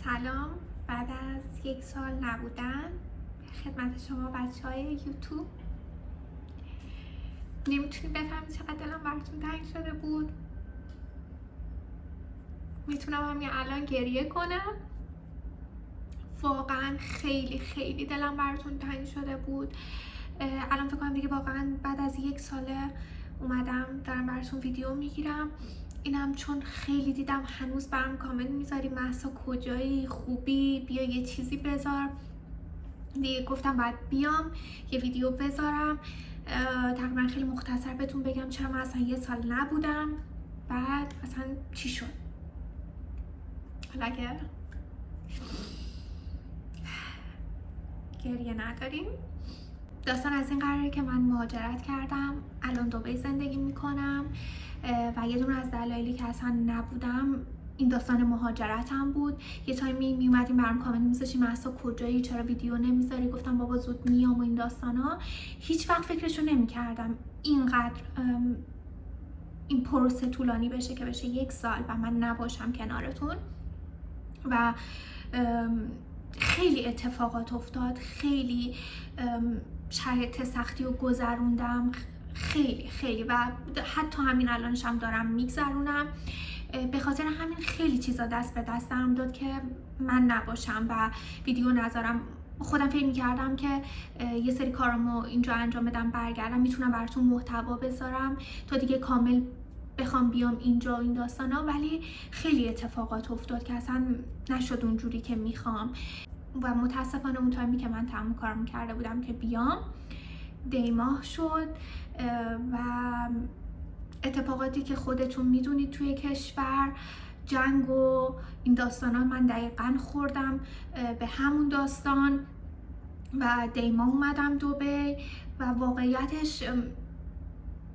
سلام. بعد از 1 سال نبودن خدمت شما بچهای یوتیوب، نمیتونی بفهمی چقدر دلم براتون تنگ شده بود. میتونم همین الان گریه کنم. واقعا خیلی خیلی دلم براتون تنگ شده بود. الان فکر کنم دیگه واقعا بعد از 1 ساله اومدم دارم براتون ویدیو میگیرم. اینم چون خیلی دیدم هنوز برام کامنت میذاری مهسا کجایی، خوبی، بیا یه چیزی بذار. دیگه گفتم باید بیام یه ویدیو بذارم، تقریبا خیلی مختصر بهتون بگم چرا من اصلا 1 سال نبودم، بعد اصلا چی شد. حالا اگه گریه نداریم، داستان از این قراره که من مهاجرت کردم، الان دبی زندگی میکنم و یه دونه از دلایلی که اصلا نبودم این داستان مهاجرتم بود. یه تایمی میومدیم برام کامنت میذاشی مهسا کجایی، چرا ویدیو نمیذاری؟ گفتم بابا زود میام و این داستانا. هیچ وقت فکرشو نمیکردم اینقدر این پروسه طولانی بشه که بشه 1 سال و من نباشم کنارتون. و خیلی اتفاقات افتاد، خیلی شرایط سختی رو گذروندم، خیلی خیلی، و حتی همین الانشم دارم میگذرونم. به خاطر همین خیلی چیزا دست به دستم داد که من نباشم و ویدیو نذارم. خودم فکر میکردم که یه سری کارامو اینجا انجام بدم برگردم میتونم براتون محتوا بذارم تا دیگه کامل بخوام بیام اینجا این داستانا، ولی خیلی اتفاقات افتاد که اصلا نشد اونجوری که میخوام. و متاسفانه اون تایمی که من تمام کارم کرده بودم که بیام دیماه شد و اتفاقاتی که خودتون میدونید توی کشور، جنگ و این داستانا، من دقیقاً خوردم به همون داستان و دیماه اومدم دبی و واقعیتش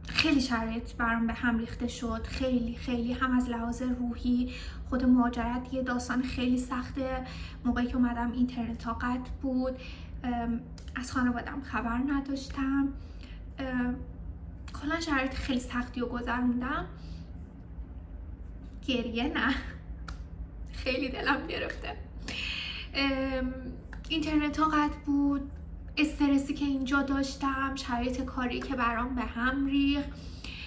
خیلی شرایط برام به هم ریخته شد، خیلی خیلی، هم از لحاظ روحی. خود مهاجرت یه داستان خیلی سخته. موقعی که اومدم اینترنت ها قطع بود، از خانوادم خبر نداشتم، کلا شرایط خیلی سختی رو گذروندم. گریه نه، خیلی دلم گرفته. اینترنت ها قطع بود، استرسی که اینجا داشتم، شرایط کاری که برام به هم ریخت،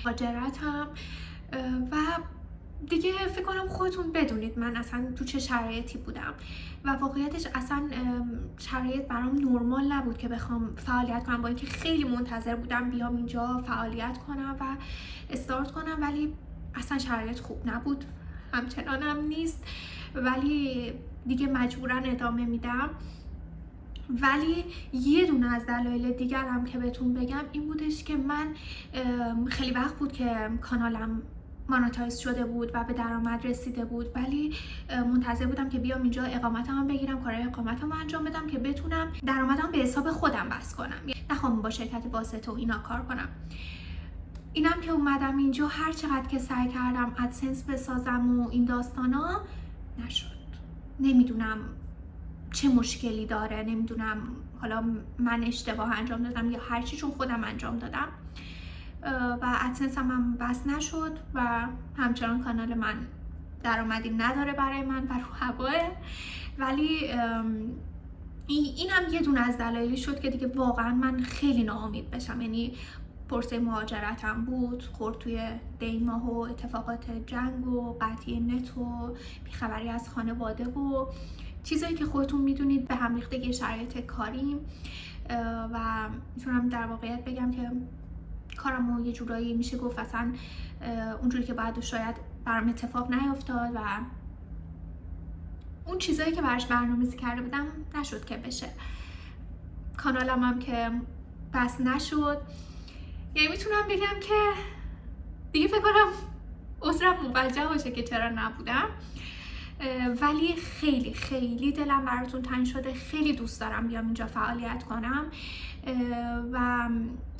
مهاجرتم و دیگه فکر کنم خودتون بدونید من اصلا تو چه شرایطی بودم و واقعیتش اصلا شرایط برام نرمال نبود که بخوام فعالیت کنم، با اینکه خیلی منتظر بودم بیام اینجا فعالیت کنم و استارت کنم، ولی اصلا شرایط خوب نبود، همچنانم نیست، ولی دیگه مجبورا ادامه میدم. ولی یه دونه از دلایل دیگرم که بهتون بگم این بودش که من خیلی وقت بود که کانالم مانتایز شده بود و به درآمد رسیده بود، ولی منتظر بودم که بیام اینجا اقامتم بگیرم، کارهای اقامتم انجام بدم که بتونم درآمدم به حساب خودم بس کنم، نخوام با شرکت واسطه و اینا کار کنم. اینم که اومدم اینجا هر چقدر که سعی کردم ادسنس بسازم و این داستانا نشد. نمیدونم چه مشکلی داره، نمیدونم حالا من اشتباه انجام دادم یا هر چی، چون خودم انجام دادم و ادسنس هم بس نشد و همچنان کانال من درآمدی نداره برای من و رو هواه. ولی این هم یه دونه از دلایلی شد که دیگه واقعا من خیلی ناامید بشم. یعنی پرسه مهاجرتم بود، خورد توی دیماه و اتفاقات جنگ و قطعی نت و بیخبری از خانواده و چیزایی که خودتون میدونید به هم ریختگی شرایط کاریم و میتونم در واقعیت بگم که کارمو یه جورایی میشه گفت اصلا اونجوری که باید شاید برام اتفاق نیفتاد و اون چیزایی که براش برنامه‌ریزی کرده بودم نشد که بشه. کانالم هم که بس نشد. یعنی میتونم بگم که دیگه فکر کنم عذرم موجه باشه که چرا نبودم، ولی خیلی خیلی دلم براتون تنگ شده. خیلی دوست دارم بیام اینجا فعالیت کنم و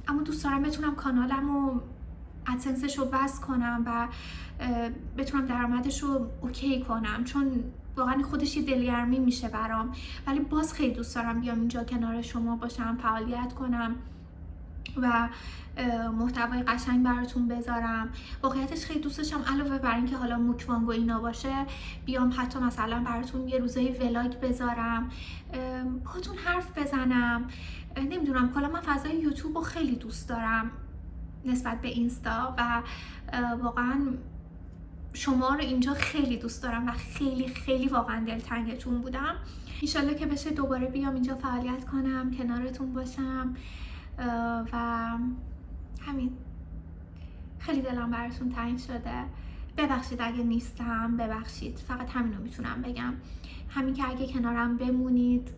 اما دوست دارم بتونم کانالم و ادسنسش رو وصل کنم و بتونم درآمدش رو اوکی کنم، چون واقعا خودش یه دلگرمی میشه برام. ولی باز خیلی دوست دارم بیام اینجا کنار شما باشم، فعالیت کنم و محتوای قشنگ براتون بذارم. واقعیتش خیلی دوست داشتم علاوه بر اینکه حالا موکوانگ و اینا باشه، بیام حتی مثلا براتون یه روزای ولاگ بذارم، باهاتون حرف بزنم. نمیدونم، کلا من فضای یوتیوب رو خیلی دوست دارم نسبت به اینستا و واقعا شما رو اینجا خیلی دوست دارم و خیلی خیلی واقعا دلتنگتون بودم. انشالله که بشه دوباره بیام اینجا فعالیت کنم، کنارتون باشم و همین. خیلی دلم براتون تنگ شده، ببخشید اگه نیستم، ببخشید، فقط همین رو میتونم بگم. همین که اگه کنارم بمونید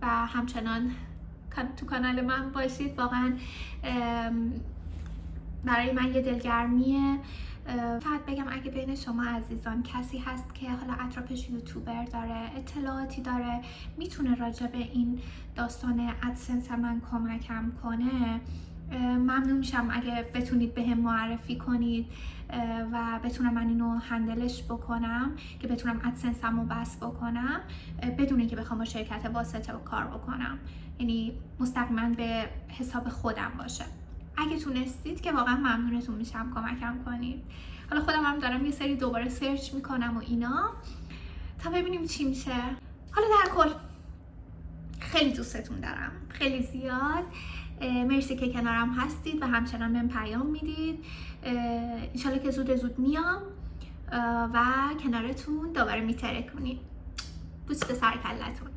و همچنان تو کانال من باشید واقعا برای من یه دلگرمیه. فقط بگم اگه بین شما عزیزان کسی هست که حالا اطرافش یوتیوبر داره، اطلاعاتی داره، میتونه راجع به این داستان ادسنس من کمکم کنه، ممنون میشم اگه بتونید بهم معرفی کنید و بتونم من اینو هندلش بکنم که بتونم ادسنسمو بس بکنم بدون اینکه بخوام با شرکت واسطه کار بکنم، یعنی مستقیما به حساب خودم باشه. اگه تونستید که واقعا ممنونتون میشم کمکم کنید. حالا خودم هم دارم یه سری دوباره سرچ میکنم و اینا تا ببینیم چی میشه. حالا در کل خیلی دوستتون دارم، خیلی زیاد. مرسی که کنارم هستید و همچنان بهم پیام میدید. انشالله که زود میام و کنارتون دوباره میترکونید. بوس به سر کلتون.